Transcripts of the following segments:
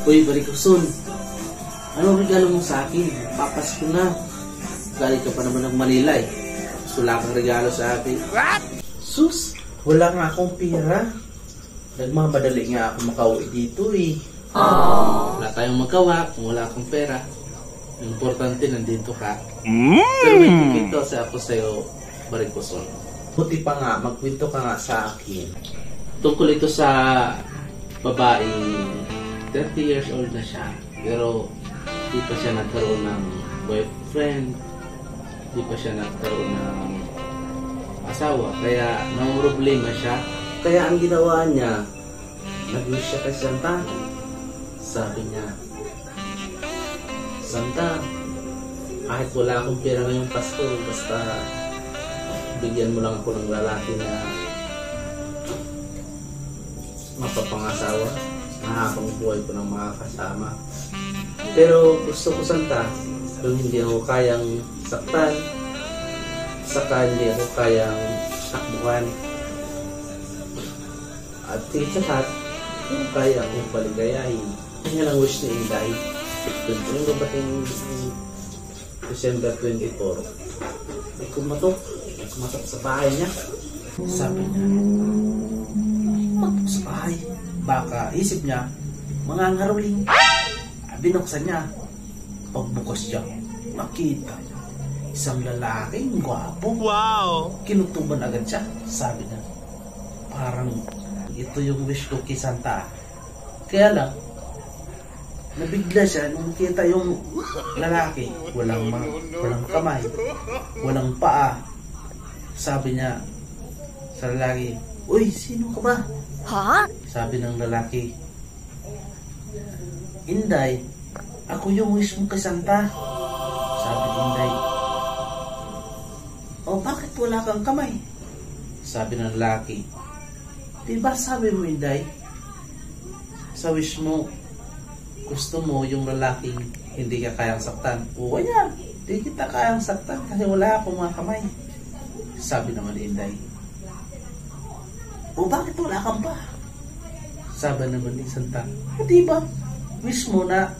Uy, Barikoson, ano regalo mo sa akin? Papasko na. Galing ka pa naman ng Manila eh. Tapos wala kang regalo sa akin. What? Sus, wala nga akong pera. Nagmamadali nga ako makauwi dito eh. Wala tayong magawa kung wala akong pera. Ang importante, nandito ka. Pero may kwento sa ako sa'yo, Barikoson. Buti pa nga, magkwento ka nga sa akin. Tungkol ito sa babaeng 30 years old na siya, pero di pa siya nagkaroon ng boyfriend, di pa siya nagkaroon ng asawa, kaya problema siya. Kaya ang ginawa niya, nag-wish siya kay Santa. Sabi niya, Santa, kahit wala akong pera ngayong Pasko, basta bigyan mo lang ako ng lalaki na mapapangasawa na habang buhay ko ng mga kasama. Pero gusto ko, Santa, kung hindi ako kayang saktan, saka hindi ako kayang takbuhan, at tiyakat, kung kaya akong paligayahin. Yan ang wish ni Inday. Doon ko yung babating December 24. May kumatok sa bahay niya. Sabi niya, sa bahay. Baka isip niya, mga ngaruling. Binuksan niya. Pagbukas niya, makita isang lalaking gwapo. Wow! Kinutuban agad siya. Sabi niya, parang ito yung wish ko kay Santa. Kaya lang, nabigla siya nung kita yung lalaki. Walang kamay, walang paa. Sabi niya sa lalaki, uy, sino ka ba? Ha? Sabi ng lalaki, Inday, ako yung wish mo kay Santa. Sabi ni Inday, o bakit wala kang kamay? Sabi ng lalaki, diba sabi mo, Inday, sa wish mo, gusto mo yung lalaking hindi ka kayang saktan. O yan, hindi kita kayang saktan kasi wala akong mga kamay. Sabi naman ni Inday, o bakit wala kang pa? Sabi naman ni Santa, diba wish mo na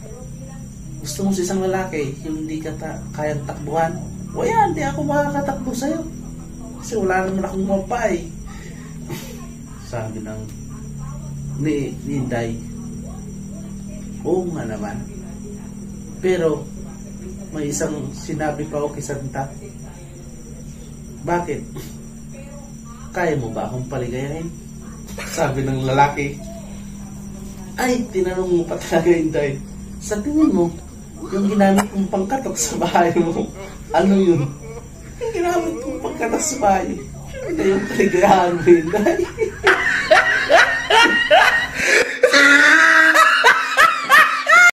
gusto mo sa isang lalaki yung hindi ka kayang takbuhan. O yan, hindi ako makakatakbo sa'yo kasi wala naman akong mapa eh. Sabi ng ni Inday, oo nga naman, pero may isang sinabi pa ako kay Santa. Bakit? Kaya mo ba akong paligayahin? Sabi ng lalaki, ay, tinanong mo pa talaga, Inday. Sa tingin mo, yung ginamit mong pangkatok sa bahay mo, ano yun? Yung ginamit mong pangkatok sa bahay, ito yung paligayahan mo, Inday.